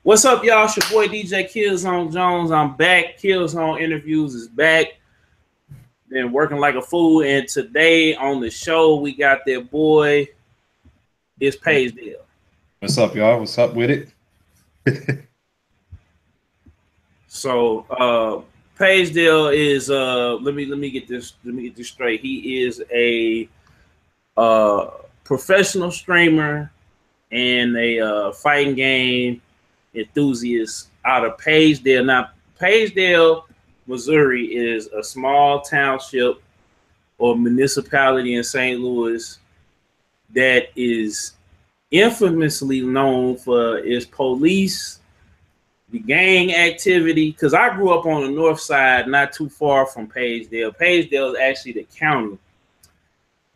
What's up, y'all? It's your boy DJKillzownJones. I'm back. Killzone Interviews is back. Been working like a fool, and today on the show we got that boy. ItzPagedale. What's up, y'all? What's up with it? So Pagedale is let me get this straight. He is a professional streamer and a fighting game enthusiast out of Pagedale. Now, Pagedale, Missouri is a small township or municipality in St. Louis that is infamously known for its police, the gang activity. Because I grew up on the north side, not too far from Pagedale. Pagedale is actually the county.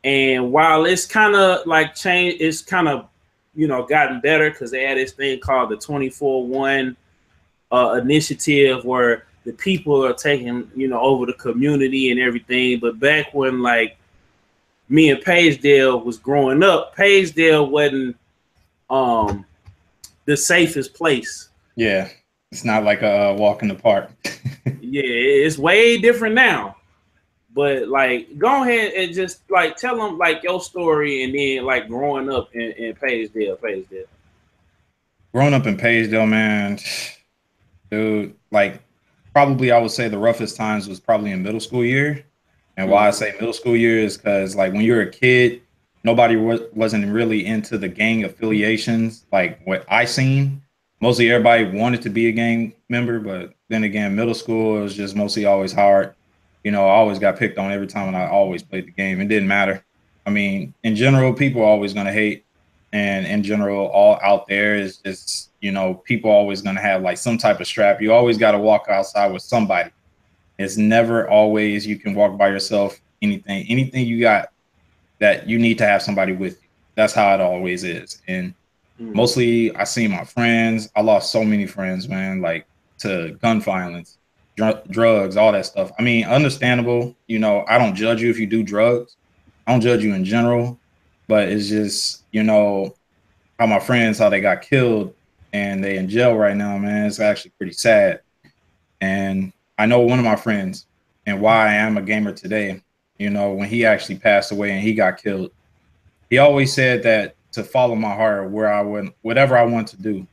And while it's kind of like changed, it's kind of, you know, gotten better because they had this thing called the 24/1 initiative where the people are taking, you know, over the community and everything. But back when, like, me and Pagedale was growing up, Pagedale wasn't the safest place. Yeah, it's not like a walk in the park. Yeah, it's way different now. But like, go ahead and just like tell them like your story, and then like growing up in Pagedale. Growing up in Pagedale, man, dude, like probably I would say the roughest times was probably in middle school year. And why I say middle school year is because like when you're a kid, nobody wasn't really into the gang affiliations like what I seen. Mostly everybody wanted to be a gang member, but then again, middle school it was just mostly always hard. You know, I always got picked on every time, and I always played the game. It didn't matter. I mean, in general, people are always going to hate. And in general, all out there is just, you know, people always going to have like some type of strap. You always got to walk outside with somebody. It's never always you can walk by yourself. Anything you got that you need to have somebody with you. That's how it always is. And mostly I see my friends. I lost so many friends, man, like to gun violence. Drugs, all that stuff. I mean, understandable. You know, I don't judge you if you do drugs. I don't judge you in general, but it's just, you know, how my friends, how they got killed and they in jail right now, man. It's actually pretty sad. And I know one of my friends and why I am a gamer today, you know, when he actually passed away and he got killed, he always said that to follow my heart where I went, whatever I want to do.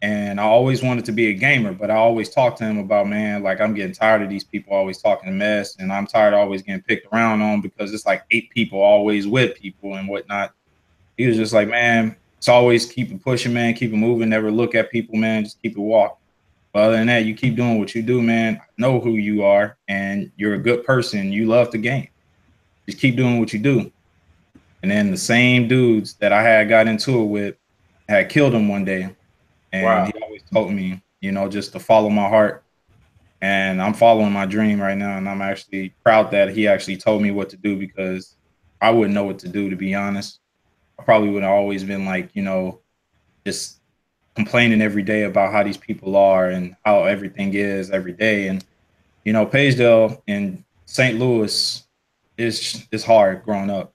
And I always wanted to be a gamer, but I always talked to him about, man, like I'm getting tired of these people always talking mess, and I'm tired of always getting picked around on because it's like 8 people always with people and whatnot. He was just like, man, it's always keep it pushing, man, keep it moving, never look at people, man, just keep it walking. But other than that, you keep doing what you do, man. I know who you are, and you're a good person. You love the game. Just keep doing what you do. And then the same dudes that I had got into it with had killed him one day. And wow. He always told me, you know, just to follow my heart. And I'm following my dream right now. And I'm actually proud that he actually told me what to do because I wouldn't know what to do, to be honest. I probably would have always been like, you know, just complaining every day about how these people are and how everything is every day. And, you know, Pagedale in St. Louis is hard growing up.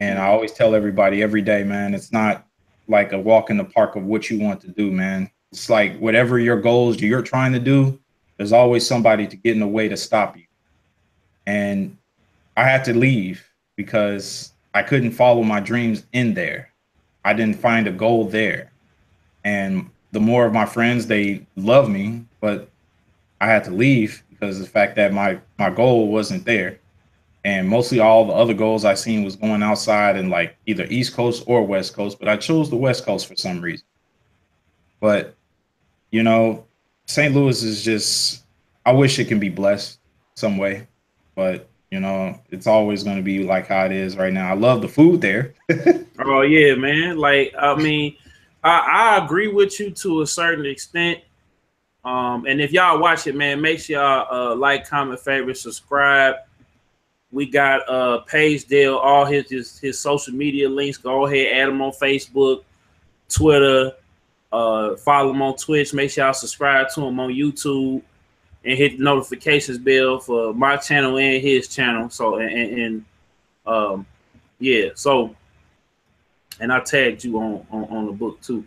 And I always tell everybody every day, man, it's not like a walk in the park of what you want to do, man. It's like whatever your goals you're trying to do, there's always somebody to get in the way to stop you. And I had to leave because I couldn't follow my dreams in there. I didn't find a goal there. And the more of my friends, they love me, but I had to leave because of the fact that my goal wasn't there. And mostly all the other goals I seen was going outside and like either East Coast or West Coast, but I chose the West Coast for some reason. But, you know, St. Louis is just, I wish it can be blessed some way, but, you know, it's always going to be like how it is right now. I love the food there. Oh, yeah, man. Like, I mean, I agree with you to a certain extent. And if y'all watch it, man, make sure y'all like, comment, favorite, subscribe. We got Pagedale, all his social media links. Go ahead, add him on Facebook, Twitter, follow him on Twitch. Make sure y'all subscribe to him on YouTube and hit the notifications bell for my channel and his channel. So yeah, so and I tagged you on the book too.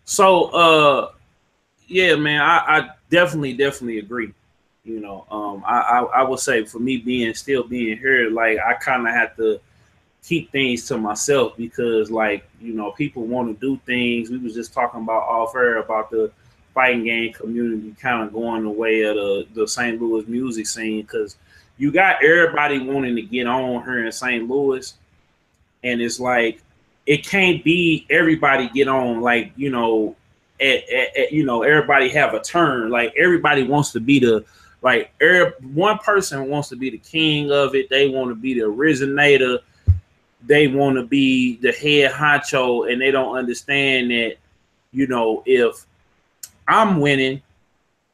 So Yeah, man, I definitely agree. You know, I would say for me still being here, like I kind of have to keep things to myself because, like, you know, people want to do things. We was just talking about off air about the fighting game community kind of going the way of the St. Louis music scene because you got everybody wanting to get on here in St. Louis, and it's like it can't be everybody get on, like, you know, you know, everybody have a turn, like everybody wants to be the, like one person wants to be the king of it, they want to be the originator, they want to be the head honcho, and they don't understand that, you know, if I'm winning,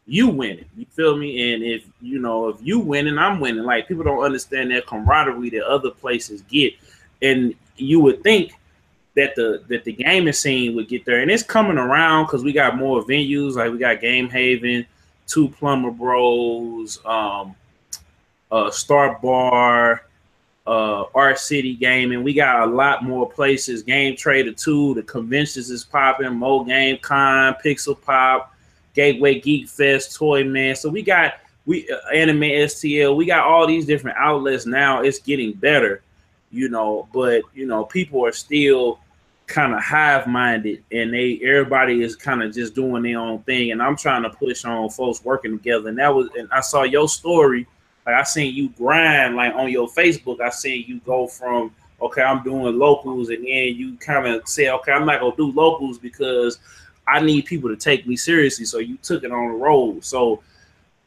you winning, you feel me, and if, you know, if you winning, I'm winning. Like, people don't understand that camaraderie that other places get, and you would think that the gaming scene would get there, and it's coming around because we got more venues. Like, we got Game Haven, Two Plumber Bros, Star Bar, Art City Gaming. We got a lot more places. Game Trader 2, the conventions is popping. Mo Game Con, Pixel Pop, Gateway Geek Fest, Toy Man. So we Anime STL. We got all these different outlets now. It's getting better, you know, but, you know, people are still kind of hive minded, and everybody is kind of just doing their own thing. And I'm trying to push on folks working together. And I saw your story. Like, I seen you grind, like, on your Facebook. I seen you go from, okay, I'm doing locals, and then you kind of say, okay, I'm not gonna do locals because I need people to take me seriously. So you took it on the road. So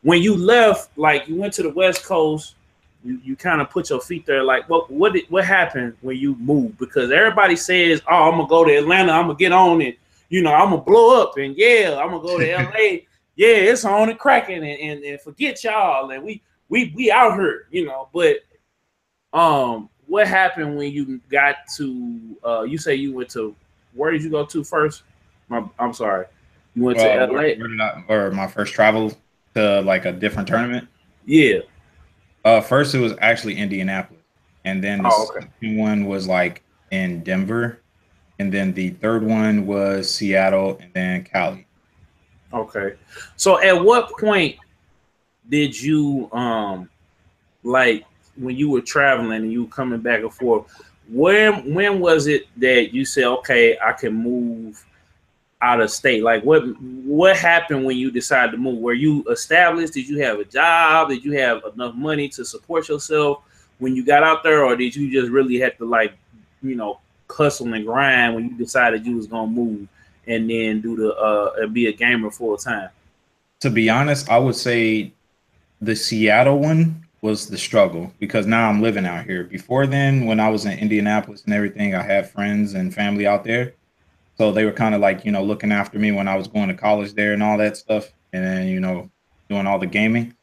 when you left, like, you went to the West Coast, you kind of put your feet there. Like, what happened when you moved? Because everybody says, oh, I'm gonna go to Atlanta, I'm gonna get on it, you know, I'm gonna blow up, and yeah, I'm gonna go to LA, yeah, it's on and cracking, and forget y'all, and we out here, you know. But what happened when you got to you say you went to, where did you go to first? I'm sorry, you went to LA. Where did or my first travel to, like, a different tournament? Yeah. First it was actually Indianapolis, and then the second one was, like, in Denver, and then the third one was Seattle, and then Cali. Okay. So at what point did you like, when you were traveling and you were coming back and forth, when was it that you said, okay, I can move out of state? Like, what happened when you decided to move? Were you established? Did you have a job? Did you have enough money to support yourself when you got out there, or did you just really have to, like, you know, hustle and grind when you decided you was gonna move and then do the be a gamer full time? To be honest, I would say the Seattle one was the struggle, because now I'm living out here. Before then, when I was in Indianapolis and everything, I had friends and family out there. So they were kind of, like, you know, looking after me when I was going to college there and all that stuff, and then, you know, doing all the gaming.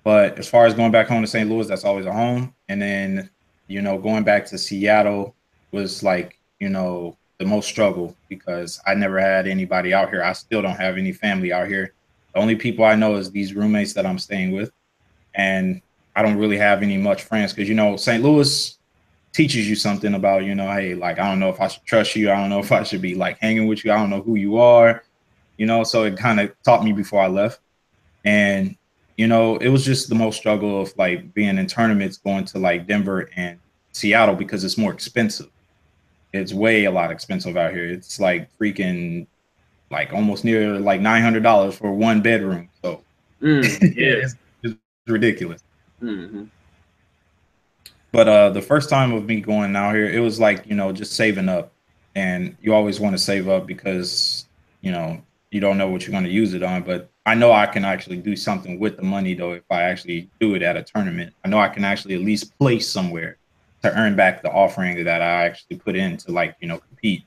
But as far as going back home to St. Louis, that's always a home. And then, you know, going back to Seattle was, like, you know, the most struggle, because I never had anybody out here. I still don't have any family out here. The only people I know is these roommates that I'm staying with. And I don't really have any much friends, because, you know, St. Louis teaches you something about, you know, hey, like, I don't know if I should trust you. I don't know if I should be, like, hanging with you. I don't know who you are, you know. So it kind of taught me before I left. And, you know, it was just the most struggle of, like, being in tournaments, going to, like, Denver and Seattle, because it's more expensive. It's a lot expensive out here. It's like freaking, like, almost near, like, $900 for one bedroom. So Yeah, it's ridiculous. Mm-hmm. But the first time of me going out here, it was like, you know, just saving up. And you always want to save up because, you know, you don't know what you're going to use it on. But I know I can actually do something with the money, though, if I actually do it at a tournament. I know I can actually at least place somewhere to earn back the offering that I actually put in to, like, you know, compete.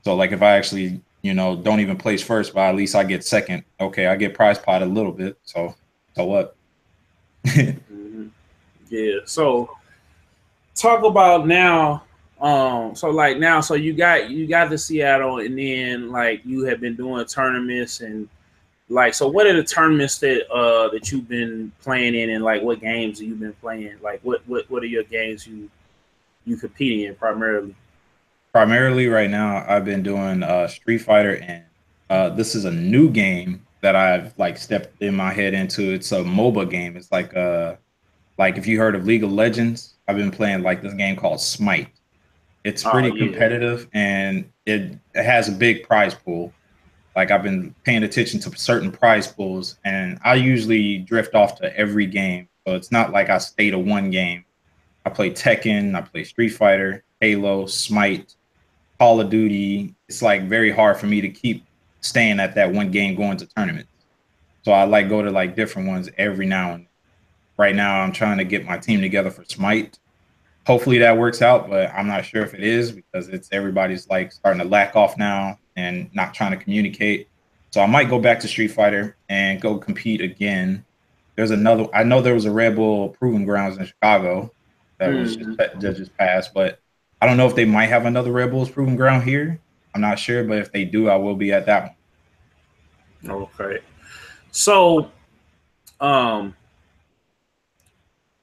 So, like, if I actually, you know, don't even place first, but at least I get second, okay, I get prize pot a little bit. So what? Mm-hmm. Yeah. So talk about now. So, like, now, so you got the Seattle, and then, like, you have been doing tournaments, and, like, so what are the tournaments that you've been playing in, and, like, what games have you been playing? Like, what are your games you compete in primarily? Primarily right now, I've been doing Street Fighter, and this is a new game that I've like stepped in my head into. It's a MOBA game. It's like if you heard of League of Legends, I've been playing like this game called Smite. It's Oh pretty yeah. competitive and it has a big prize pool. Like I've been paying attention to certain prize pools, and I usually drift off to every game. So it's not like I stay to one game. I play Tekken, I play Street Fighter, Halo, Smite, Call of Duty. It's like very hard for me to keep staying at that one game going to tournaments. So I like go to like different ones every now and then. Right now I'm trying to get my team together for Smite. Hopefully that works out, but I'm not sure if it is because it's everybody's like starting to lack off now and not trying to communicate. So I might go back to Street Fighter and go compete again. There's another. I know there was a Red Bull Proving Grounds in Chicago that was just passed, but I don't know if they might have another Red Bull's Proving Ground here. I'm not sure, but if they do, I will be at that one. Okay. So,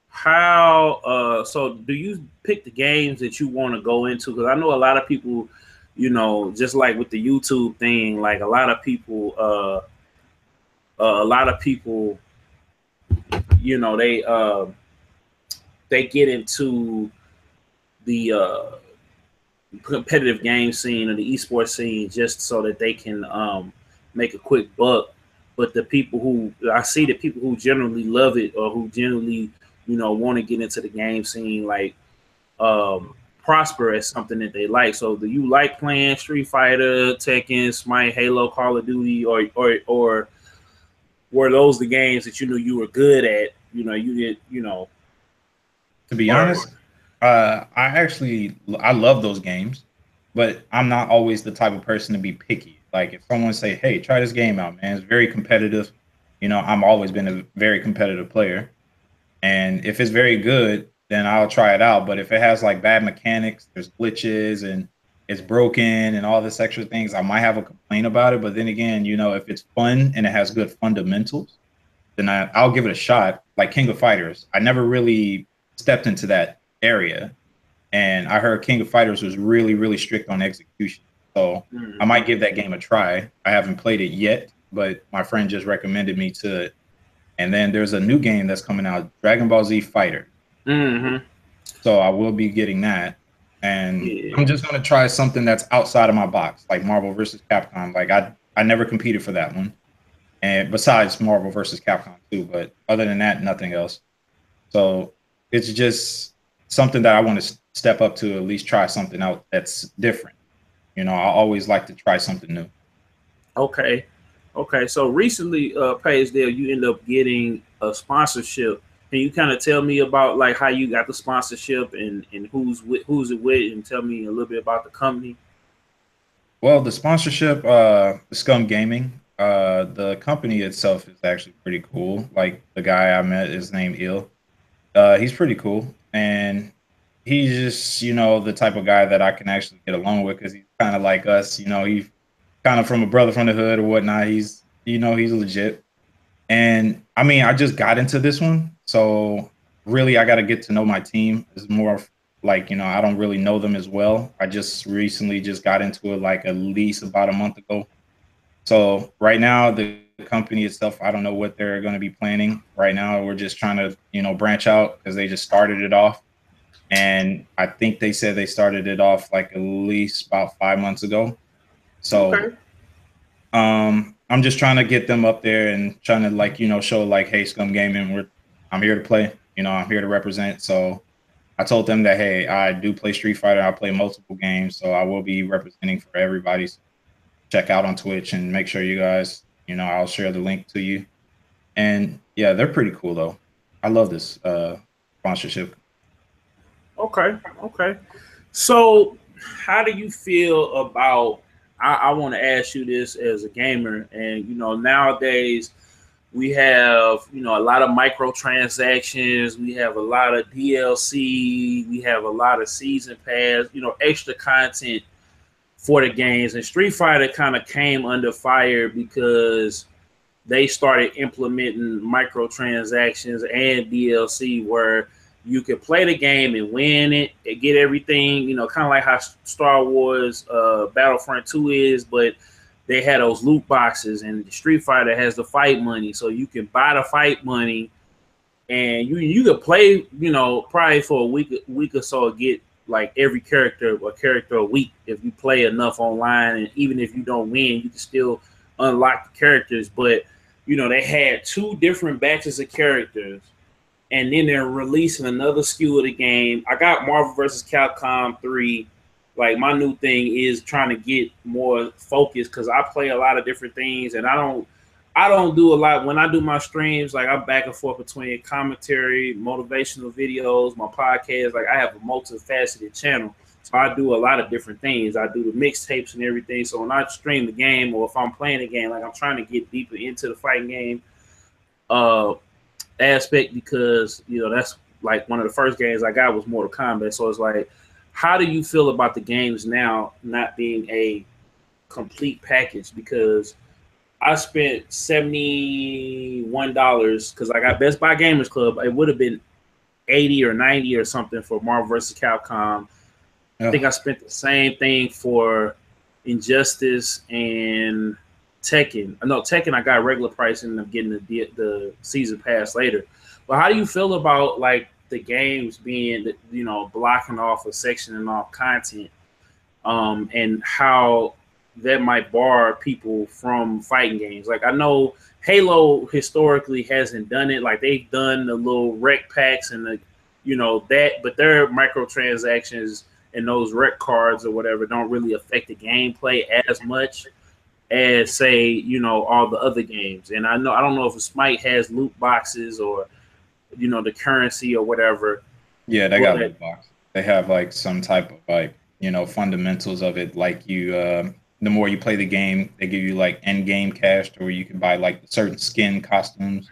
how so do you pick the games that you want to go into? Because I know a lot of people, you know, just like with the YouTube thing, like a lot of people, you know, they get into the competitive game scene or the esports scene just so that they can make a quick buck. But the people who I see, the people who generally love it or who generally, you know, want to get into the game scene, like prosper as something that they like. So do you like playing Street Fighter, Tekken, Smite, Halo, Call of Duty, or were those the games that you knew you were good at? You know, you did, you know. To be honest, I love those games, but I'm not always the type of person to be picky. Like if someone say, "Hey, try this game out, man. It's very competitive." You know, I'm always been a very competitive player. And if it's very good, then I'll try it out. But if it has like bad mechanics, there's glitches and it's broken and all this extra things, I might have a complaint about it. But then again, you know, if it's fun and it has good fundamentals, then I'll give it a shot. Like King of Fighters, I never really stepped into that area. And I heard King of Fighters was really, really strict on execution. So I might give that game a try. I haven't played it yet, but my friend just recommended me to it. And then there's a new game that's coming out, Dragon Ball Z Fighter. So I will be getting that. And I'm just going to try something that's outside of my box, like Marvel versus Capcom. Like I never competed for that one. And besides Marvel versus Capcom 2, but other than that, nothing else. So it's just something that I want to step up to, at least try something out that's different. You know, I always like to try something new. Okay. So recently, Pagedale, you end up getting a sponsorship. Can you kind of tell me about like how you got the sponsorship and who's it with, and tell me a little bit about the company? Well, the sponsorship, Scum Gaming, the company itself is actually pretty cool. Like the guy I met is named Il. He's pretty cool, and he's just, you know, the type of guy that I can actually get along with because he's kind of like us. You know, he's kind of from a brother from the hood or whatnot. He's, you know, he's legit. And I mean, I just got into this one, so really I got to get to know my team. It's more like, you know, I don't really know them as well. I just recently just got into it like at least about a month ago. So right now the company itself, I don't know what they're going to be planning. Right now we're just trying to, you know, branch out because they just started it off. And I think they said they started it off like at least about 5 months ago. So I'm just trying to get them up there and trying to, like, you know, show like, hey, Scum Gaming, I'm here to play, you know, I'm here to represent. So I told them that, hey, I do play Street Fighter. I play multiple games, so I will be representing for everybody. So check out on Twitch and make sure you guys, you know, I'll share the link to you. And yeah, they're pretty cool though. I love this sponsorship. Okay. So how do you feel about, I want to ask you this as a gamer, and you know, nowadays we have, you know, a lot of microtransactions, we have a lot of DLC, we have a lot of season pass, you know, extra content for the games. And Street Fighter kind of came under fire because they started implementing microtransactions and DLC where you could play the game and win it and get everything, you know, kind of like how Star Wars Battlefront 2 is, but they had those loot boxes, and Street Fighter has the fight money, so you can buy the fight money, and you could play, you know, probably for a week or so, get like every character a week if you play enough online, and even if you don't win, you can still unlock the characters. But you know, they had 2 different batches of characters, and then they're releasing another SKU of the game. I got Marvel vs. Capcom 3. Like, my new thing is trying to get more focused because I play a lot of different things, and I don't do a lot when I do my streams. Like, I'm back and forth between commentary, motivational videos, my podcast. Like, I have a multifaceted channel, so I do a lot of different things. I do the mixtapes and everything. So when I stream the game, or if I'm playing the game, like, I'm trying to get deeper into the fighting game aspect, because you know that's like one of the first games I got was Mortal Kombat. So it's like, how do you feel about the games now not being a complete package? Because I spent $71 because I got Best Buy Gamers Club. It would have been 80 or 90 or something for Marvel vs. Capcom. I think I spent the same thing for Injustice and Tekken. No, Tekken I got regular price and I'm getting the season pass later. But how do you feel about like the games being, you know, blocking off a section and off content, and how that might bar people from fighting games? Like, I know Halo historically hasn't done it. Like, they've done the little rec packs and the, you know, that, but their microtransactions and those rec cards or whatever don't really affect the gameplay as much as, say, you know, all the other games. And I don't know if Smite has loot boxes or, you know, the currency or whatever. Yeah, they got loot boxes. They have like some type of like, you know, fundamentals of it. Like you, the more you play the game, they give you like end game cash to where you can buy like certain skin costumes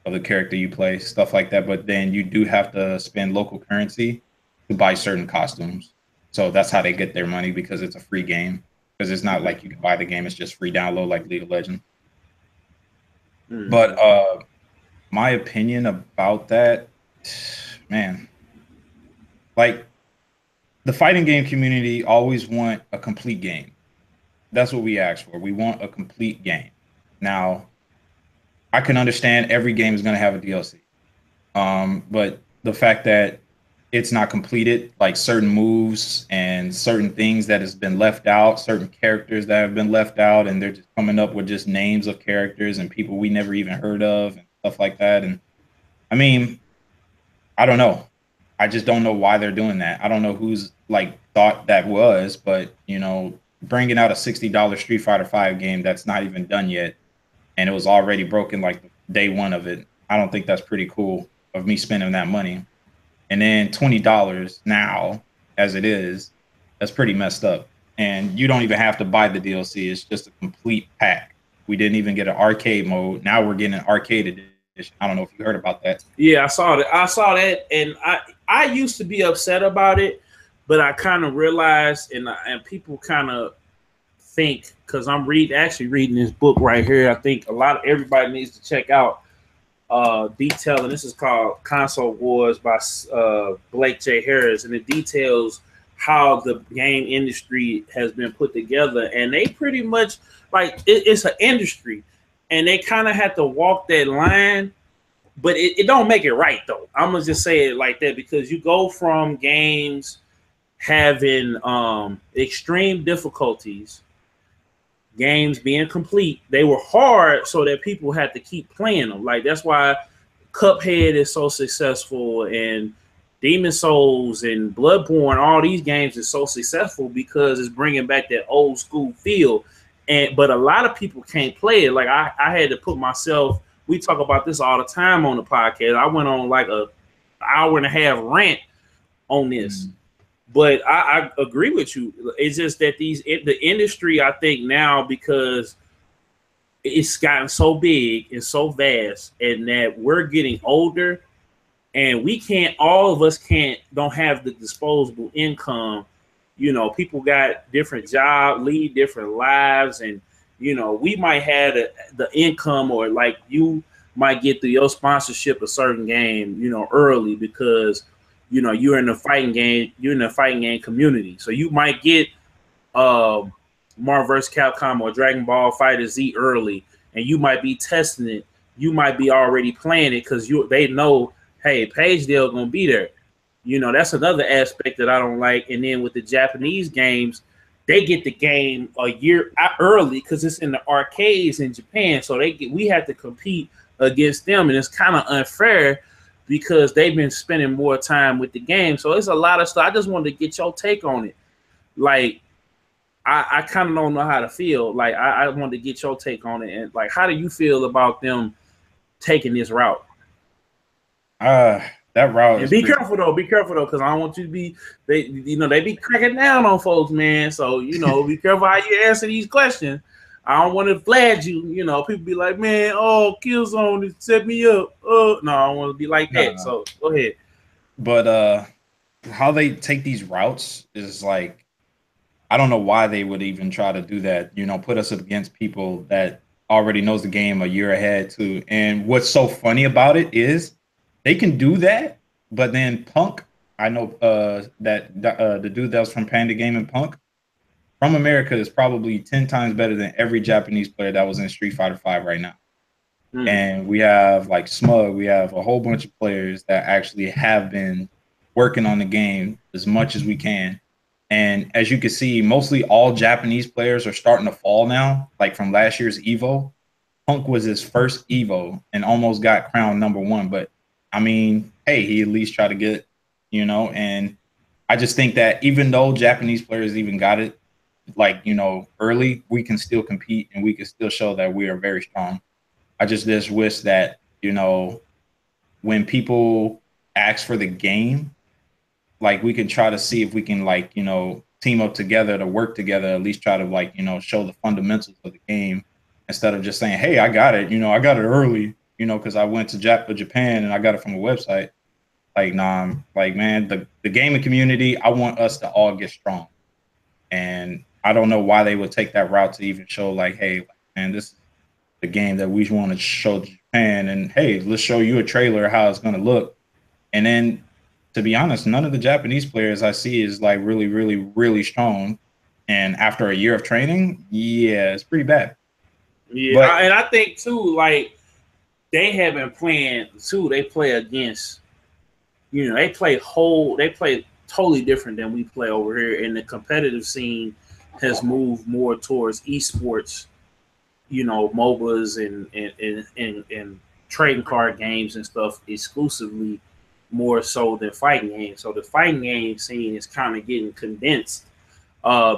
of the character you play, stuff like that. But then you do have to spend local currency to buy certain costumes. So that's how they get their money, because it's a free game. Because it's not like you can buy the game; it's just free download, like League of Legends. Mm-hmm. But my opinion about that, man, like the fighting game community always want a complete game. That's what we ask for. We want a complete game. Now, I can understand every game is going to have a DLC, but the fact that it's not completed, like certain moves and certain things that has been left out, certain characters that have been left out, and they're just coming up with just names of characters and people we never even heard of and stuff like that. And I mean, I don't know. I just don't know why they're doing that. I don't know who's like thought that was, but you know, bringing out a $60 Street Fighter V game that's not even done yet, and it was already broken like day one of it. I don't think that's pretty cool of me spending that money. And then $20 now, as it is, that's pretty messed up. And you don't even have to buy the DLC. It's just a complete pack. We didn't even get an arcade mode. Now we're getting an arcade edition. I don't know if you heard about that. Yeah, I saw that. And I used to be upset about it, but I kind of realized, and people kind of think, because I'm actually reading this book right here. I think everybody needs to check out detail, and this is called Console Wars by Blake J. Harris, and it details how the game industry has been put together. And they pretty much, like, it's an industry, and they kind of have to walk that line, but it don't make it right, though. I'm gonna just say it like that, because you go from games having extreme difficulties, games being complete. They were hard so that people had to keep playing them. Like, that's why Cuphead is so successful, and Demon Souls and Bloodborne, all these games are so successful because it's bringing back that old school feel. But a lot of people can't play it. Like, I had to put myself, we talk about this all the time on the podcast. I went on like a hour and a half rant on this. But I agree with you. It's just that the industry, I think now, because it's gotten so big and so vast, and that we're getting older, and all of us don't have the disposable income. You know, people got different jobs, lead different lives, and you know, we might have the income, or like you might get through your sponsorship a certain game, you know, early, because you know, you're in the fighting game community. So you might get, Marvel vs. Capcom or Dragon Ball Fighter Z early, and you might be testing it. You might be already playing it because they know, hey, Pagedale gonna be there. You know, that's another aspect that I don't like. And then with the Japanese games, they get the game a year early because it's in the arcades in Japan. So we have to compete against them, and it's kind of unfair because they've been spending more time with the game. So it's a lot of stuff. I just wanted to get your take on it. Like, I kind of don't know how to feel. Like, I wanted to get your take on it. And like, how do you feel about them taking this route? That route. And be careful though, because I don't want you to be. They be cracking down on folks, man. So be careful how you answer these questions. I don't want to flag you. People be like, man, oh, Killzone set me up. No, I don't want to be like that. No. So go ahead. But how they take these routes is like, I don't know why they would even try to do that. Put us up against people that already knows the game a year ahead too. And what's so funny about it is they can do that, but then Punk, I know the dude that was from Panda Gaming, Punk, from America, is probably 10 times better than every Japanese player that was in Street Fighter V right now. And we have like Smug, we have a whole bunch of players that actually have been working on the game as much as we can. And as you can see, mostly all Japanese players are starting to fall now, like from last year's Evo. Punk was his first Evo and almost got crowned #1, but I mean, hey, he at least tried to get, and I just think that even though Japanese players even got it, like, early, we can still compete and we can still show that we are very strong. I just wish that, when people ask for the game, like, we can try to see if we can, like, team up together to work together, at least try to, like, show the fundamentals of the game instead of just saying, hey, I got it, I got it early. Because I went to Japan and I got it from a website. Like, nah, like, man, the gaming community, I want us to all get strong. And I don't know why they would take that route to even show, like, hey, man, this is the game that we want to show Japan. And, hey, let's show you a trailer of how it's going to look. And then, to be honest, none of the Japanese players I see is, like, really, really, really strong. And after a year of training, yeah, it's pretty bad. Yeah, and I think, too, like, they have been playing too. They play against, they play totally different than we play over here. And the competitive scene has moved more towards esports, MOBAs and trading card games and stuff exclusively, more so than fighting games. So the fighting game scene is kind of getting condensed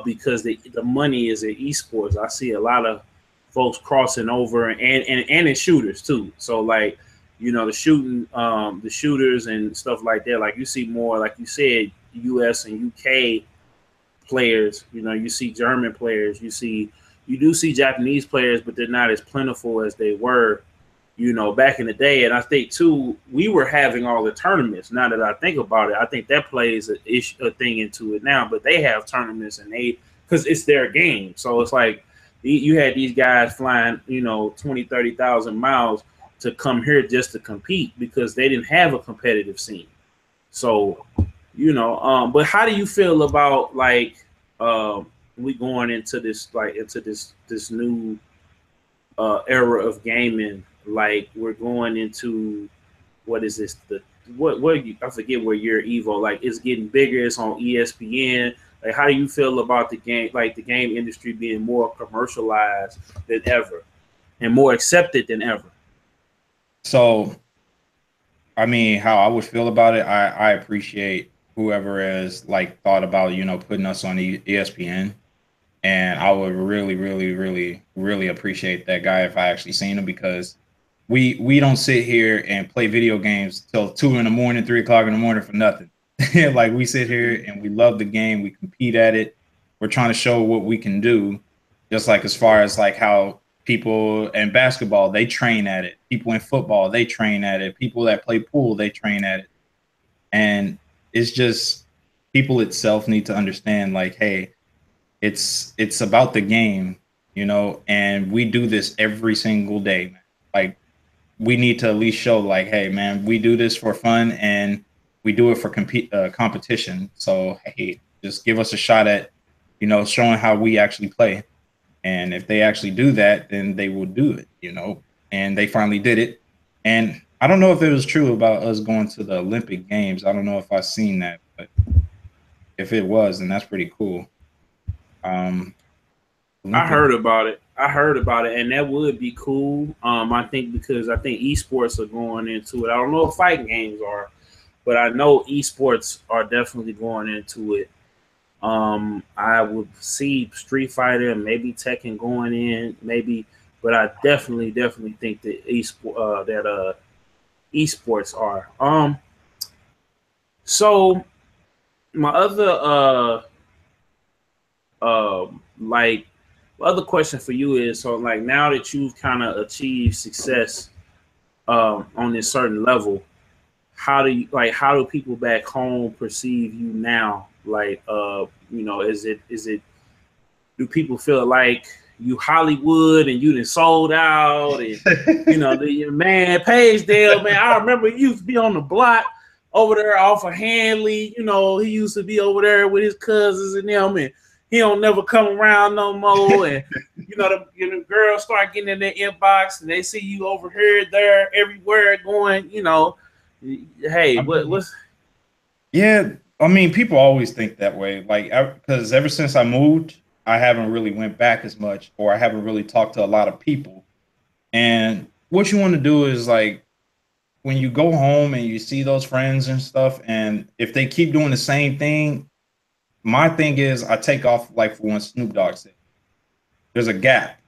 because the money is in esports. I see a lot of folks crossing over and in shooters too. So like, the shooters and stuff like that. Like, you see more, like you said, US and UK players, you see German players, you do see Japanese players, but they're not as plentiful as they were, back in the day. And I think too, we were having all the tournaments. Now that I think about it, I think that plays a thing into it now, but they have tournaments because it's their game. So it's like, you had these guys flying, 20, 30,000 miles to come here just to compete because they didn't have a competitive scene. So, but how do you feel about, like, we going into this, like, this new era of gaming? Like, we're going into, what is this? I forget where your Evo, like, it's getting bigger. It's on ESPN. Like, how do you feel about the game, like the game industry being more commercialized than ever and more accepted than ever? So, I mean, how I would feel about it, I appreciate whoever has, like, thought about, putting us on ESPN. And I would really, really, really, really appreciate that guy if I actually seen him, because we don't sit here and play video games till 2 a.m, 3 o'clock in the morning for nothing. Like, we sit here and we love the game. We compete at it. We're trying to show what we can do. Just like, as far as, like, how people in basketball, they train at it. People in football, they train at it. People that play pool, they train at it. And it's just, people itself need to understand, like, hey, it's about the game, and we do this every single day, man. Like, we need to at least show, like, hey, man, we do this for fun and we do it for competition. So, hey, just give us a shot at, showing how we actually play. And if they actually do that, then they will do it, you know. And they finally did it. And I don't know if it was true about us going to the Olympic Games. I don't know if I've seen that, but if it was, then that's pretty cool. I heard about it. And that would be cool. I think because I think esports are going into it. I don't know if fighting games are, but I know esports are definitely going into it. I would see Street Fighter and maybe Tekken going in, maybe, but I definitely think that esports are. So my other like other question for you is, so like now that you've kind of achieved success on this certain level, how do people back home perceive you now? Like you know, is it do people feel like you Hollywood and you done sold out, and you know, man, Pagedale, man, I remember you used to be on the block over there off of Hanley, you know, he used to be over there with his cousins and them, and he don't never come around no more. And you know, the girls start getting in their inbox and they see you over here, there, everywhere, going, you know, hey, what's? Yeah, I mean, people always think that way, like, because ever since I moved, I haven't really went back as much, or I haven't really talked to a lot of people. And what you want to do is, like, when you go home and you see those friends and stuff, and if they keep doing the same thing, my thing is I take off, like, for what Snoop Dogg said. There's a gap.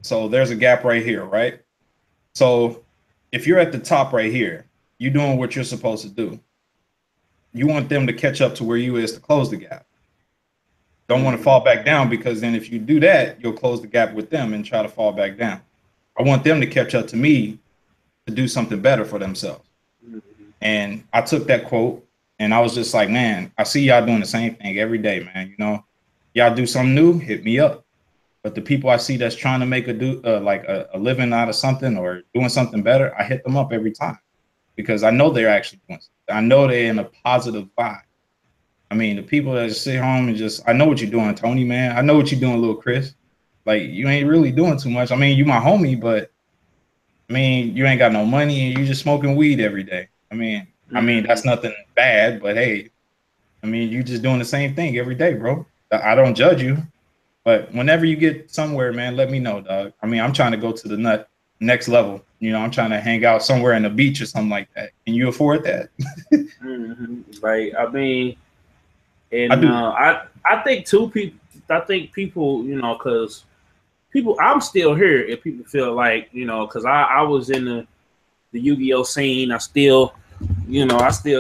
So there's a gap right here, right? So if you're at the top right here, you're doing what you're supposed to do. You want them to catch up to where you is to close the gap. Don't want to fall back down, because then if you do that, you'll close the gap with them and try to fall back down. I want them to catch up to me to do something better for themselves. And I took that quote and I was just like, man, I see y'all doing the same thing every day, man. You know, y'all do something new, hit me up. But the people I see that's trying to make a living out of something or doing something better, I hit them up every time, because I know they're actually doing something. I know they're in a positive vibe. I mean, the people that just sit home and just, I know what you're doing, Tony, man. I know what you're doing, little Chris. Like, you ain't really doing too much. I mean, you my homie, but I mean, you ain't got no money and you just smoking weed every day. I mean, that's nothing bad, but hey, I mean, you just doing the same thing every day, bro. I don't judge you, but whenever you get somewhere, man, let me know, dog. I mean, I'm trying to go to the next level. You know, I'm trying to hang out somewhere in the beach or something like that. Can you afford that? Right. I mean, and I think people, you know, because I'm still here, if people feel like, you know, because I was in the Yu-Gi-Oh scene. I still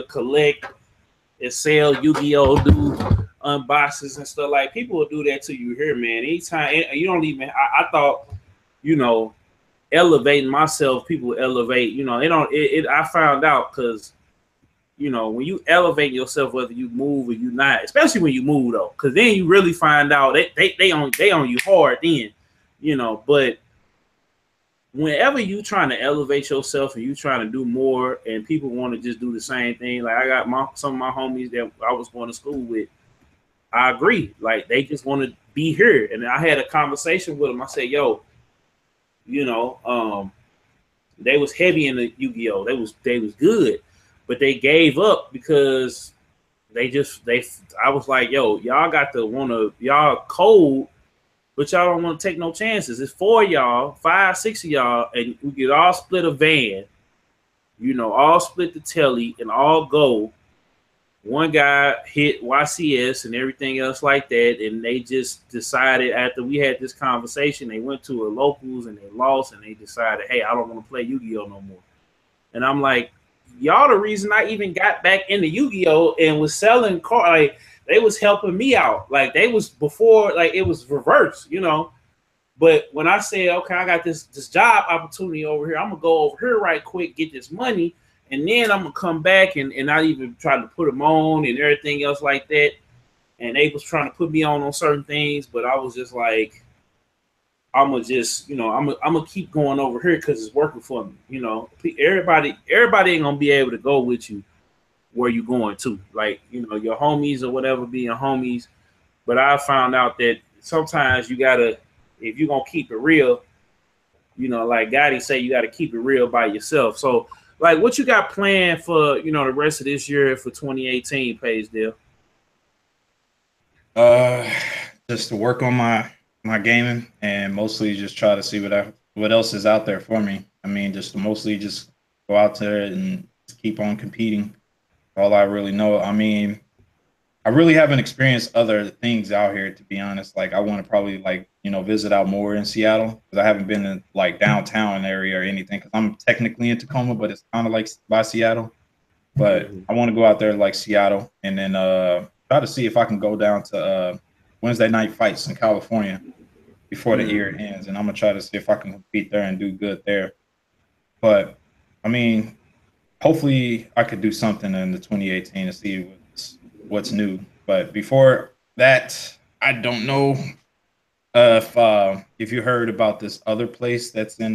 collect and sell Yu-Gi-Oh, do unboxes and stuff. Like, people will do that to you here, man. Anytime, you don't even. I thought, you know, elevating myself, people elevate. You know, I found out, because, you know, when you elevate yourself, whether you move or you not, especially when you move though, because then you really find out they on you hard then, you know. But whenever you trying to elevate yourself and you trying to do more, and people want to just do the same thing, like I got some of my homies that I was going to school with, I agree, like they just want to be here. And I had a conversation with them. I said, yo, you know, they was heavy in the Yu-Gi-Oh, they was good, but they gave up because I was like, yo, y'all got to want to, y'all cold, but y'all don't want to take no chances. It's 4 of y'all, 5, 6 of y'all, and we could all split a van, you know, all split the telly and all go. One guy hit YCS and everything else like that, and they just decided, after we had this conversation, they went to a locals and they lost, and they decided, hey, I don't want to play Yu-Gi-Oh no more. And I'm like, y'all the reason I even got back into Yu-Gi-Oh and was selling cards. Like, they was helping me out. Like, they was before, like, it was reverse, you know. But when I said, okay, I got this job opportunity over here, I'm gonna go over here right quick, get this money, and then I'm gonna come back and not even try to put them on and everything else like that. And they was trying to put me on certain things, but I was just like, I'm gonna just, you know, I'm gonna keep going over here because it's working for me. You know, everybody ain't gonna be able to go with you where you going to. Like, you know, your homies or whatever being homies. But I found out that sometimes you gotta if you're gonna keep it real, you know, like Gotti say, you got to keep it real by yourself. So, like, what you got planned for, you know, the rest of this year for 2018, Pagedale? Just to work on my gaming and mostly just try to see what else is out there for me. I mean, just to mostly just go out there and keep on competing. All I really know. I mean, I really haven't experienced other things out here, to be honest. Like, I want to probably, like, you know, visit out more in Seattle, because I haven't been in like downtown area or anything, because I'm technically in Tacoma, but it's kind of like by Seattle. But I want to go out there like Seattle, and then try to see if I can go down to Wednesday night fights in California before the year ends, and I'm gonna try to see if I can compete there and do good there. But I mean, hopefully I could do something in the 2018 to see what's new. But before that, I don't know if you heard about this other place that's in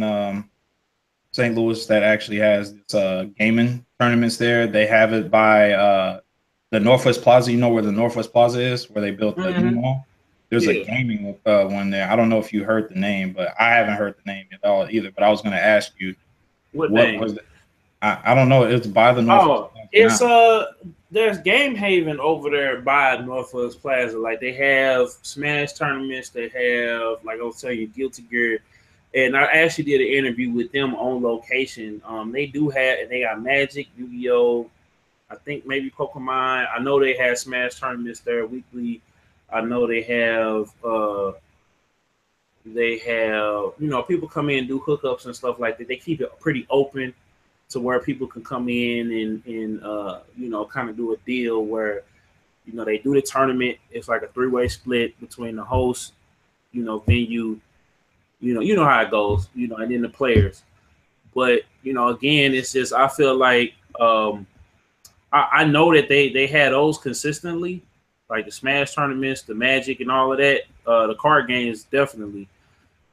St. Louis that actually has this gaming tournaments there. They have it by the Northwest Plaza. You know where the Northwest Plaza is, where they built the new mall? There's a gaming one there. I don't know if you heard the name, but I haven't heard the name at all either. But I was going to ask you, what name? Was it? I don't know. It's by the Northwest Plaza. It's there's Game Haven over there by Northwest Plaza. Like, they have Smash tournaments. They have, like I was telling you, Guilty Gear. And I actually did an interview with them on location. They got Magic, Yu-Gi-Oh, I think maybe Pokemon. I know they have Smash tournaments there weekly. I know they have you know, people come in and do hookups and stuff like that. They keep it pretty open to where people can come in and you know, kind of do a deal where, you know, they do the tournament. It's like a 3-way split between the host, you know, venue, you know how it goes, you know, and then the players. But, you know, again, it's just, I feel like I know that they had those consistently, like the Smash tournaments, the Magic and all of that, the card games definitely.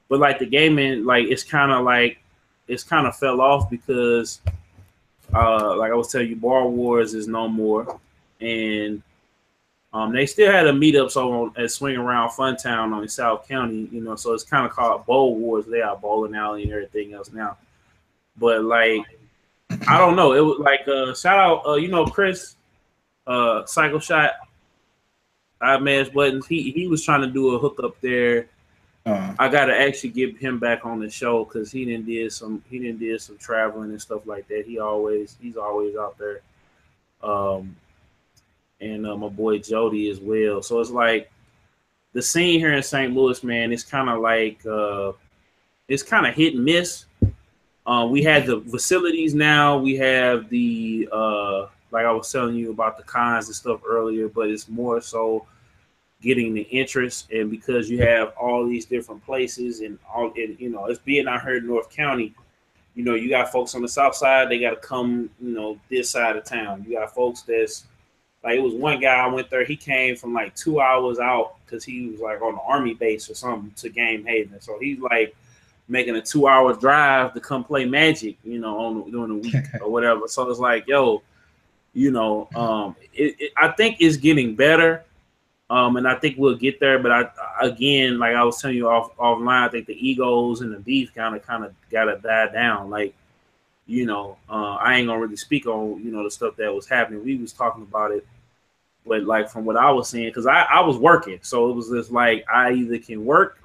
But like the gaming, like it's kind of fell off because like I was telling you, Bar Wars is no more. And they still had a meetups over at Swing Around Funtown on in South County, you know, so it's kind of called Bowl Wars. They are bowling alley and everything else now. But like, I don't know. It was like shout out, you know, Chris, Cycle Shot, I Mash Buttons. He was trying to do a hookup there. I gotta actually get him back on the show because he did some traveling and stuff like that. He's always out there. And my boy Jody as well. So it's like the scene here in St. Louis, man, it's kind of like it's kind of hit and miss. We had the facilities now. We have the like I was telling you about the cons and stuff earlier, but it's more so getting the interest, and because you have all these different places and all, and you know, it's being out here in North County. You know, you got folks on the south side, they got to come, you know, this side of town. You got folks that's like, it was one guy I went there, he came from like 2 hours out because he was like on the army base or something to Game Haven. So he's like making a 2-hour drive to come play Magic, you know, during the week or whatever. So it's like, yo, you know, I think it's getting better. And I think we'll get there, but again, like I was telling you offline, I think the egos and the beef kind of gotta die down. Like, you know, I ain't gonna really speak on, you know, the stuff that was happening. We was talking about it, but like from what I was seeing, because I was working, so it was just like I either can work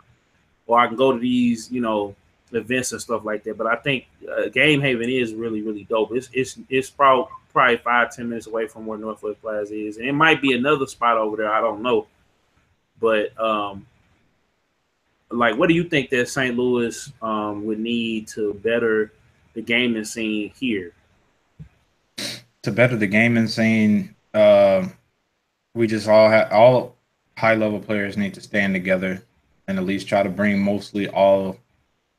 or I can go to these, you know, events and stuff like that. But I think Game Haven is really, really dope. It's probably 5-10 minutes away from where Northwest Plaza is, and it might be another spot over there. I don't know, but like, what do you think that St. Louis would need to better the gaming scene here? To better the gaming scene, we just all high level players need to stand together and at least try to bring mostly all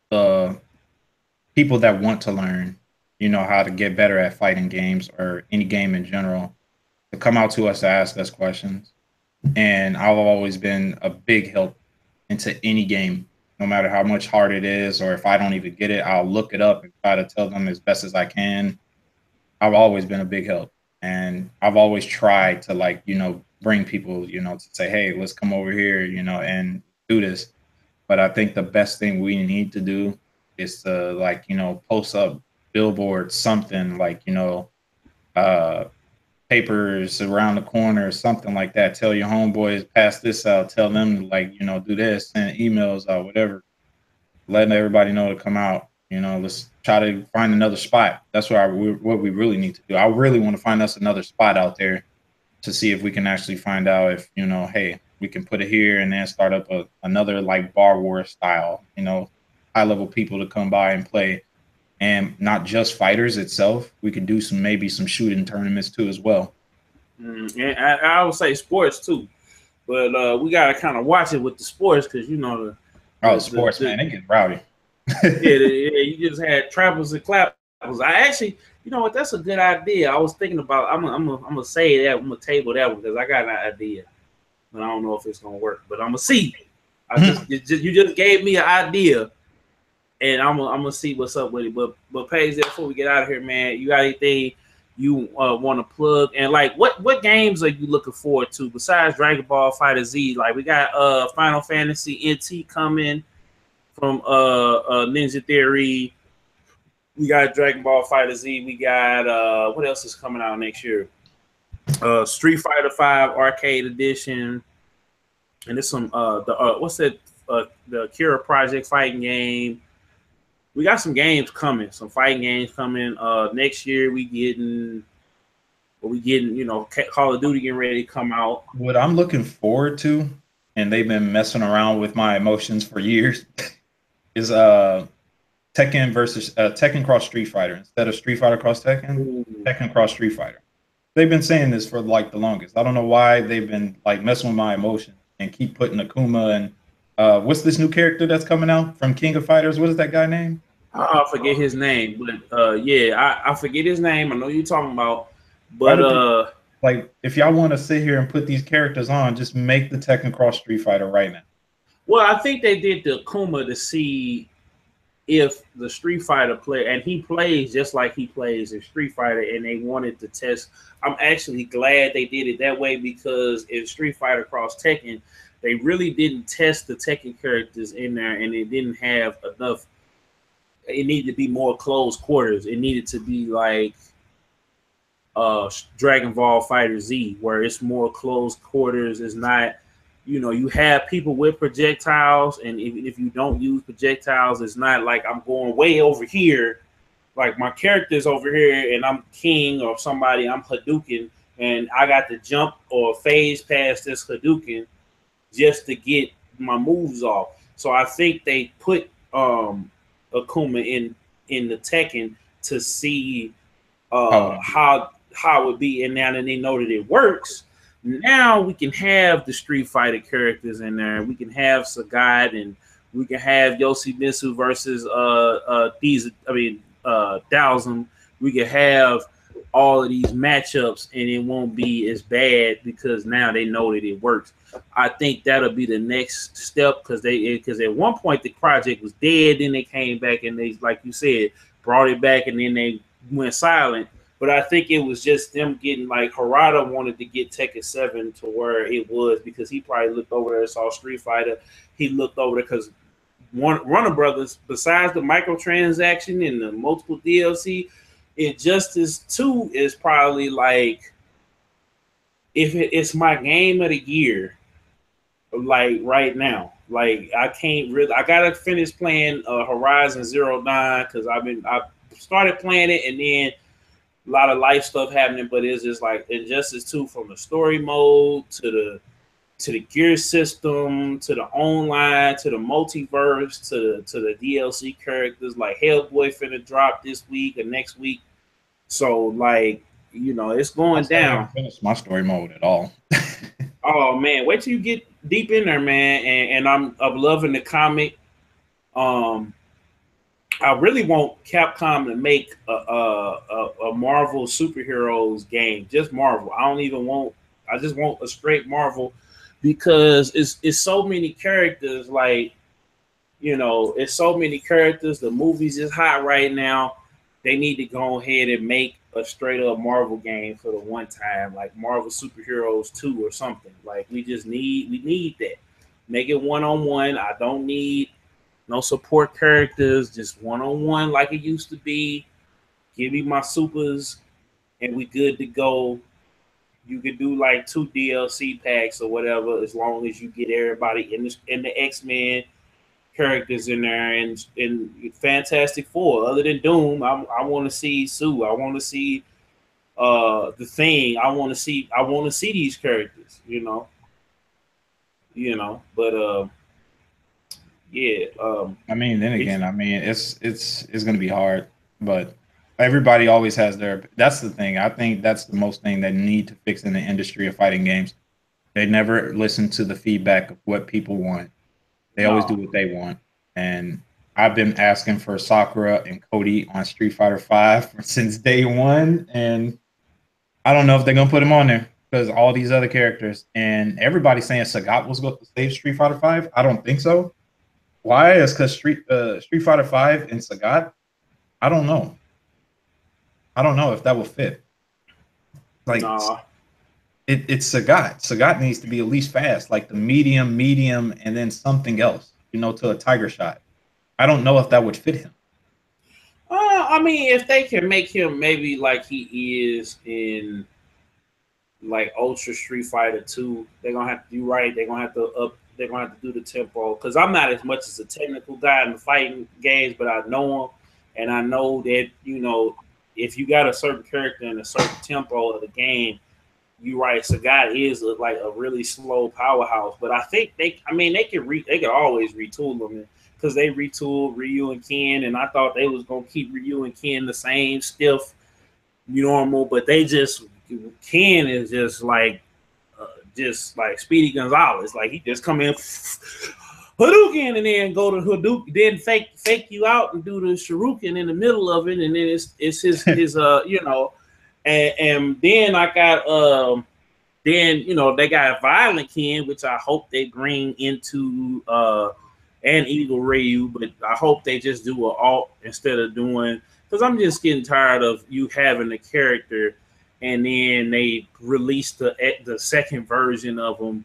the people that want to learn, you know, how to get better at fighting games or any game in general, to come out to us to ask us questions. And I've always been a big help into any game, no matter how much hard it is, or if I don't even get it, I'll look it up and try to tell them as best as I can. I've always been a big help. And I've always tried to, like, you know, bring people, you know, to say, hey, let's come over here, you know, and do this. But I think the best thing we need to do is to, like, you know, post up billboards, something like, you know, papers around the corner, something like that. Tell your homeboys, pass this out. Tell them to, like, you know, do this, send emails out, whatever. Letting everybody know to come out. You know, let's try to find another spot. That's what we really need to do. I really want to find us another spot out there to see if we can actually find out if, you know, hey, we can put it here and then start up another like bar war style, you know, high level people to come by and play, and not just fighters itself. We can do maybe some shooting tournaments too as well. And I would say sports too, but we gotta kind of watch it with the sports because you know sports, man, they get rowdy. You just had trappers and clappers. I actually, you know what? That's a good idea. I was thinking about. I'm gonna say that. I'm gonna table that one because I got an idea, but I don't know if it's gonna work. But I'm gonna see. You just gave me an idea, and I'm gonna see what's up with it. But Paige, before we get out of here, man, you got anything you want to plug? And like, what games are you looking forward to besides Dragon Ball FighterZ? Like, we got Final Fantasy NT coming from Ninja Theory. We got Dragon Ball FighterZ. We got what else is coming out next year? Street Fighter 5 Arcade Edition, and there's some what's that? The Kira Project fighting game. We got some games coming, some fighting games coming. Next year we getting, you know, Call of Duty getting ready to come out. What I'm looking forward to, and they've been messing around with my emotions for years, is Tekken versus Tekken cross Street Fighter instead of Street Fighter cross Tekken. Ooh. Tekken cross Street Fighter. They've been saying this for like the longest. I don't know why they've been like messing with my emotions and keep putting Akuma and what's this new character that's coming out from King of Fighters? What is that guy name? I forget his name, but yeah, I forget his name. I know you're talking about, but like, if y'all want to sit here and put these characters on, just make the Tekken cross Street Fighter right now. Well, I think they did the Akuma to see if the Street Fighter player, and he plays just like he plays in Street Fighter, and they wanted to test. I'm actually glad they did it that way because in Street Fighter Cross Tekken, they really didn't test the Tekken characters in there, and it didn't have enough. It needed to be more close quarters. It needed to be like Dragon Ball FighterZ, where it's more close quarters. It's not, you know, you have people with projectiles, and even if you don't use projectiles, it's not like I'm going way over here, like my character's over here, and I'm King or somebody, I'm Hadouken, and I got to jump or phase past this Hadouken just to get my moves off. So I think they put Akuma in the Tekken to see how it would be, and now that they know that it works, now we can have the Street Fighter characters in there. We can have Sagat, and we can have Yoshimitsu versus Dhalsim. We can have all of these matchups, and it won't be as bad because now they know that it works. I think that'll be the next step because at one point the project was dead, then they came back and they, like you said, brought it back, and then they went silent. But I think it was just them getting, like, Harada wanted to get Tekken 7 to where it was because he probably looked over there and saw Street Fighter. He looked over there because Warner Brothers, besides the microtransaction and the multiple DLC, Injustice 2 is probably like, if it's my game of the year, like right now. Like, I gotta finish playing Horizon Zero Dawn because I started playing it, and then a lot of life stuff happening, but it's just like Injustice 2, from the story mode to the gear system, to the online, to the multiverse, to the DLC characters. Like Hellboy finna drop this week or next week. So, like, you know, it's going down. I haven't finished my story mode at all. Oh man, wait till you get deep in there, man. And I'm loving the comic. I really want Capcom to make a Marvel superheroes game, just Marvel. I just want a straight Marvel because it's so many characters. Like, you know, it's so many characters. The movie's is hot right now. They need to go ahead and make a straight up Marvel game for the one time, like Marvel Superheroes 2 or something. Like, we need that. Make it one-on-one. I don't need no support characters, just one-on-one like it used to be. Give me my supers, and we good to go. You could do like 2 DLC packs or whatever, as long as you get everybody in the X-Men characters in there and Fantastic Four. Other than Doom, I want to see Sue. I want to see the Thing. I want to see these characters. But yeah. I mean, then again, I mean, it's going to be hard, but everybody always has their. That's the thing. I think that's the most thing they need to fix in the industry of fighting games. They never listen to the feedback of what people want. They always do what they want. And I've been asking for Sakura and Cody on Street Fighter V since day one, and I don't know if they're gonna put him on there because all these other characters and everybody's saying Sagat was going to save Street Fighter V. I don't think so. Why? It's because Street Fighter V and Sagat. I don't know. I don't know if that will fit. Like it's Sagat. Sagat needs to be at least fast, like the medium, and then something else, to a Tiger Shot. I don't know if that would fit him. I mean, if they can make him maybe like he is in like Ultra Street Fighter 2, they're gonna have to do right. They're gonna have to do the tempo. Because I'm not as much as a technical guy in the fighting games, but I know him, and I know that if you got a certain character in a certain tempo of the game, you're right. Sagat is like a really slow powerhouse, but I think they can always retool them because they retooled Ryu and Ken, and I thought they was gonna keep Ryu and Ken the same stiff, normal, but Ken is just like Speedy Gonzalez, like he just come in Hadouken and then go to Hadouken, then fake you out and do the Shuriken in the middle of it, and then it's his and then I got they got Violent Ken, which I hope they bring into and Eagle Ryu, but I hope they just do an alt instead of doing, because I'm just getting tired of you having a character and then they release the second version of them.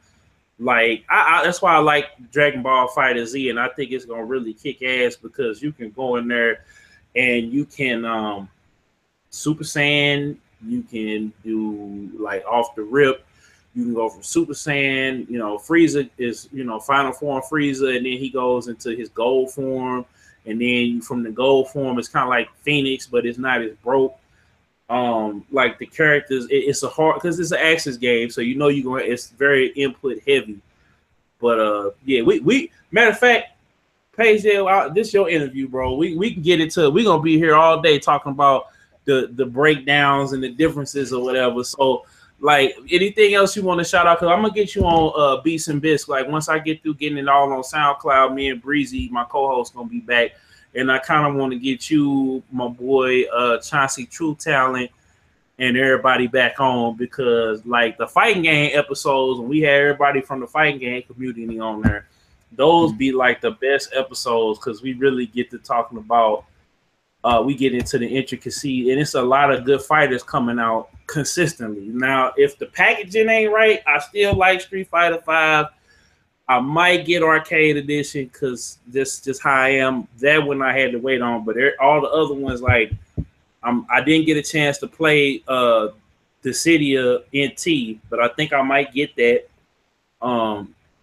Like that's why I like Dragon Ball FighterZ, and I think it's gonna really kick ass because you can go in there and you can Super Saiyan, you can do like off the rip. You can go from Super Saiyan, Frieza is, final form Frieza, and then he goes into his gold form, and then from the gold form, it's kind of like Phoenix, but it's not as broke. Like the characters, it's a hard because it's an Axis game, so it's very input heavy. But yeah, we matter of fact, Pagedale, this is your interview, bro. We can get into it. We're gonna be here all day talking about the breakdowns and the differences or whatever. So like anything else you want to shout out, because I'm gonna get you on Beats and Bisc. Like once I get through getting it all on SoundCloud, me and Breezy, my co-host, gonna be back. And I kind of want to get you, my boy, Chauncey True Talent, and everybody back on, because like the fighting game episodes, when we had everybody from the fighting game community on there, those be like the best episodes because we really get to talking about, we get into the intricacy, and it's a lot of good fighters coming out consistently. Now, if the packaging ain't right, I still like Street Fighter V. I might get arcade edition because this just how I am. That one I had to wait on, but all the other ones, like I didn't get a chance to play Dissidia NT, but I think I might get that.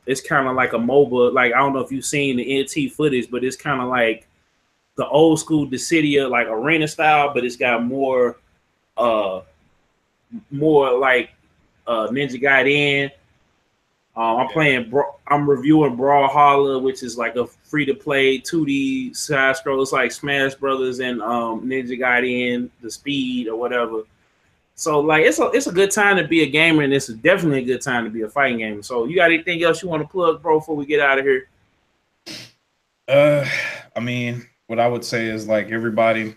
It's kind of like a MOBA. Like I don't know if you've seen the NT footage, but it's kind of like the old school Dissidia, like arena style, but it's got more like Ninja Gaiden. I'm reviewing Brawlhalla, which is like a free-to-play 2D side scroll. It's like Smash Brothers and Ninja Gaiden, the Speed or whatever. So like it's a good time to be a gamer, and it's definitely a good time to be a fighting gamer. So you got anything else you want to plug, bro, before we get out of here? I mean, what I would say is like everybody,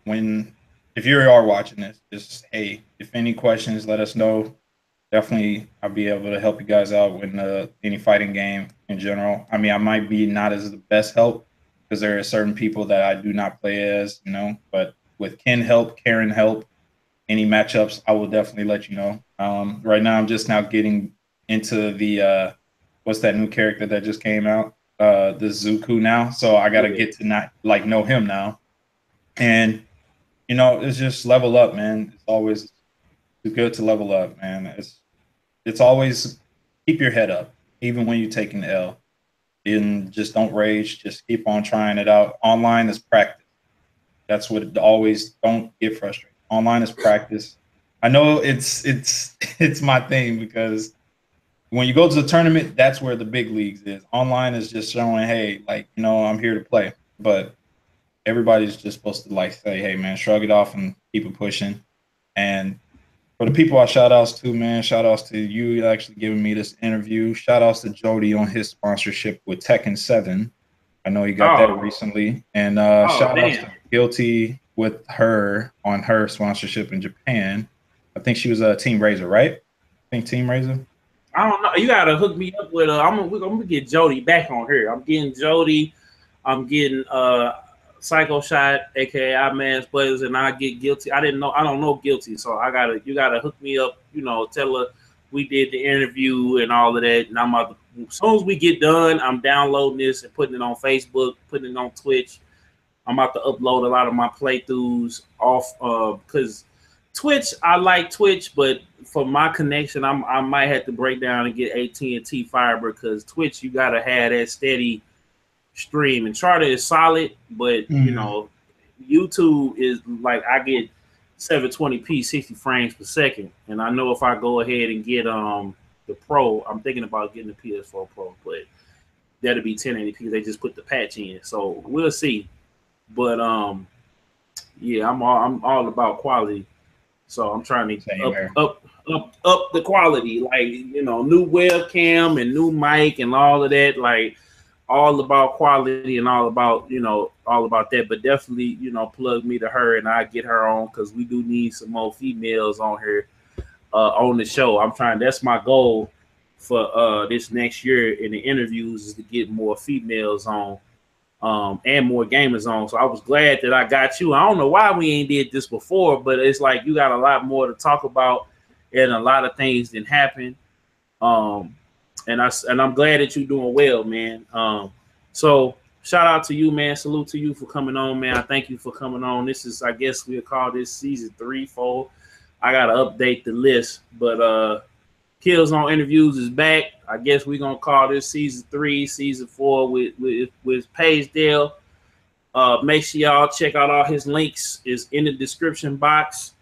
if you are watching this, just hey, if any questions, let us know. Definitely, I'll be able to help you guys out with any fighting game in general. I mean, I might be not as the best help because there are certain people that I do not play as, but with Ken help, Karen help, any matchups, I will definitely let you know. Right now, I'm just now getting into the what's that new character that just came out? This Zuko now. So I gotta get to not like know him now. And you know, it's just level up, man. It's always good to level up, man. It's always keep your head up, even when you're taking the L. And just don't rage. Just keep on trying it out. Online is practice. That's what it always. Don't get frustrated. Online is practice. I know it's my thing because when you go to the tournament, that's where the big leagues is. Online is just showing, hey, like, you know, I'm here to play. But everybody's just supposed to like say, hey, man, shrug it off and keep it pushing. And for the people I shout outs to, man, shout outs to you actually giving me this interview. Shout outs to Jody on his sponsorship with Tekken 7. I know he got that recently. And shout outs to Guilty with her on her sponsorship in Japan. I think she was a Team Razor, right? I think Team Razor. I don't know. You gotta hook me up with I'm gonna get Jody back on here. I'm getting Jody. I'm getting Psycho Shot, aka iMan's Players, and I get Guilty. I don't know Guilty, so you gotta hook me up, you know, tell her we did the interview and all of that. And I'm about to, as soon as we get done, I'm downloading this and putting it on Facebook, putting it on Twitch. I'm about to upload a lot of my playthroughs off because Twitch, I like Twitch, but for my connection, I might have to break down and get AT&T fiber because Twitch, you gotta have that steady stream, and Charter is solid, but you know, YouTube is like I get 720p 60 frames per second, and I know if I go ahead and get the Pro, I'm thinking about getting the PS4 Pro, but that'll be 1080p. They just put the patch in, so we'll see. But yeah, I'm all about quality, so I'm trying to up the quality, like, you know, new webcam and new mic and all of that, like all about quality and all about, you know, all about that. But definitely, you know, plug me to her and I get her on because we do need some more females on here on the show. That's my goal for this next year in the interviews, is to get more females on and more gamers on. So I was glad that I got you. I don't know why we ain't did this before, but it's like you got a lot more to talk about and a lot of things didn't happen. And I'm glad that you're doing well, man. So shout out to you, man. Salute to you for coming on, man. I thank you for coming on. This is, I guess we'll call this season 3, 4. I gotta update the list, but Killzown interviews is back. I guess we're gonna call this season 3, season 4 with Pagedale. Make sure y'all check out all his links. Is in the description box.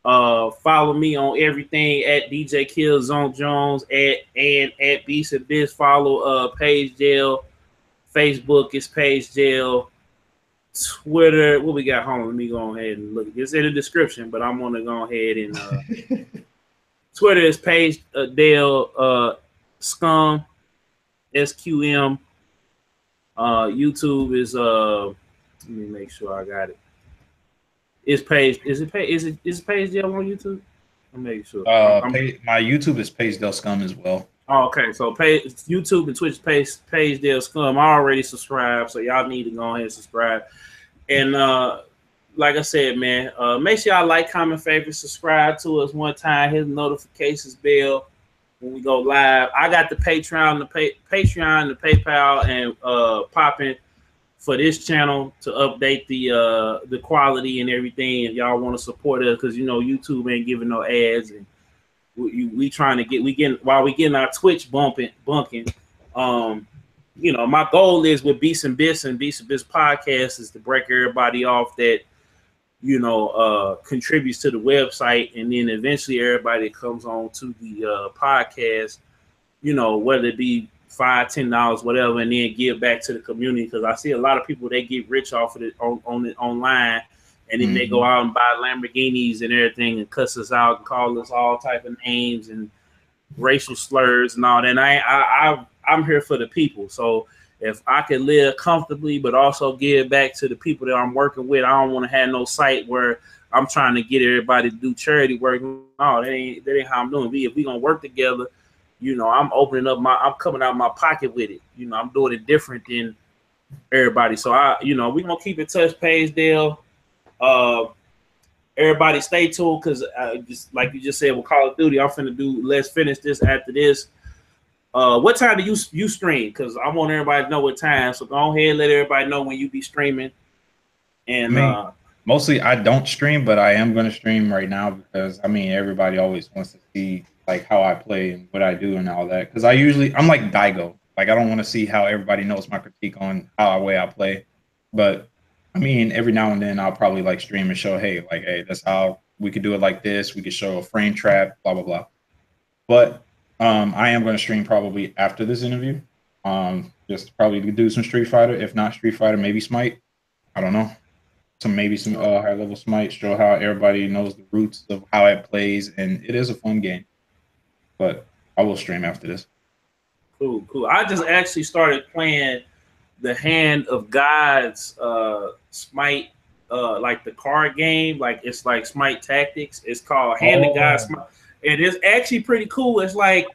Follow me on everything at DJKillzownJones at Beast and Biz. Follow Pagedale. Facebook is Pagedale. Twitter, what we got? Hold on, let me go ahead and look. It's in the description, but I'm gonna go ahead and Twitter is Pagedale Scum SQM. YouTube is let me make sure I got it. Is it Pagedale on YouTube? I'm making sure. My YouTube is Pagedale Scum as well. Oh, okay, so YouTube and Twitch Pagedale Scum. I already subscribed, so y'all need to go ahead and subscribe. And like I said, man, make sure y'all like, comment, favorite, subscribe to us one time, hit the notifications bell when we go live. I got the Patreon, the PayPal, and popping for this channel to update the quality and everything. If y'all want to support us, because you know YouTube ain't giving no ads, and we trying to getting our Twitch bunking. You know, my goal is with Beast and Biz podcast is to break everybody off that, you know, contributes to the website, and then eventually everybody comes on to the podcast, you know, whether it be $5, $10, whatever, and then give back to the community. Because I see a lot of people, they get rich off of it on it online, and then they go out and buy Lamborghinis and everything and cuss us out and call us all type of names and racial slurs and all that. And I'm here for the people. So if I can live comfortably but also give back to the people that I'm working with, I don't want to have no site where I'm trying to get everybody to do charity work. No, that ain't how I'm doing. If we gonna work together, you know, I'm coming out of my pocket with it. You know, I'm doing it different than everybody. So we're gonna keep in touch, Pagedale. Everybody stay tuned, because just like you just said with Call of Duty, I'm finna let's finish this after this. What time do you stream? Because I want everybody to know what time. So go ahead, let everybody know when you be streaming. And I mean, mostly I don't stream, but I am going to stream right now because I mean everybody always wants to see like how I play and what I do and all that. Because I'm like Daigo. Like I don't want to see how everybody knows my critique on how I play. But I mean, every now and then I'll probably like stream and show, hey, like, hey, that's how we could do it like this. We could show a frame trap, blah blah blah. But I am going to stream probably after this interview. Just probably do some Street Fighter. If not Street Fighter, maybe Smite. I don't know. Maybe some high level Smite. Show how everybody knows the roots of how it plays, and it is a fun game. But I will stream after this. Cool. I just actually started playing the Hand of God's Smite, like the card game. Like it's like Smite Tactics. It's called Hand of God Smite. It is actually pretty cool. It's like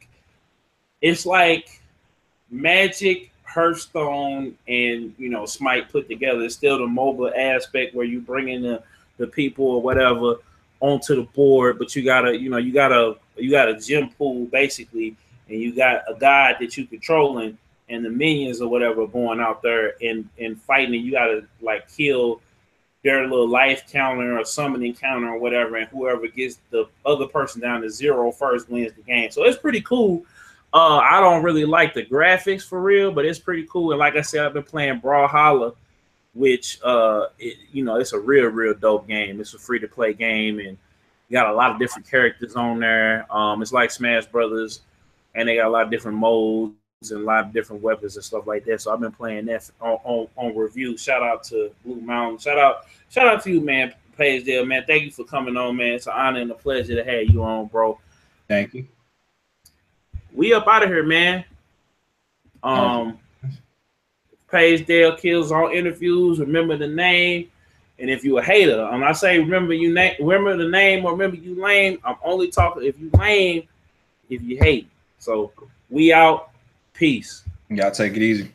Magic, Hearthstone, and Smite put together. It's still the mobile aspect where you bring in the people or whatever onto the board, but you got a gem pool basically, and you got a god that you controlling, and the minions or whatever going out there and fighting, and you gotta like kill their little life counter or summoning counter or whatever, and whoever gets the other person down to 0 first wins the game. So it's pretty cool. I don't really like the graphics for real, but it's pretty cool. And like I said, I've been playing Brawlhalla, which it's a real dope game. It's a free to play game, and you got a lot of different characters on there. It's like Smash Brothers, and they got a lot of different modes and a lot of different weapons and stuff like that. So I've been playing that on review. Shout out to Blue Mountain. Shout out to you, man, Pagedale, man. Thank you for coming on, man. It's an honor and a pleasure to have you on, bro. Thank you. We up out of here, man. Pagedale Killzown interviews. Remember the name, and if you a hater, and I say remember the name, or remember you lame. I'm only talking if you lame, if you hate. So we out. Peace. Y'all take it easy.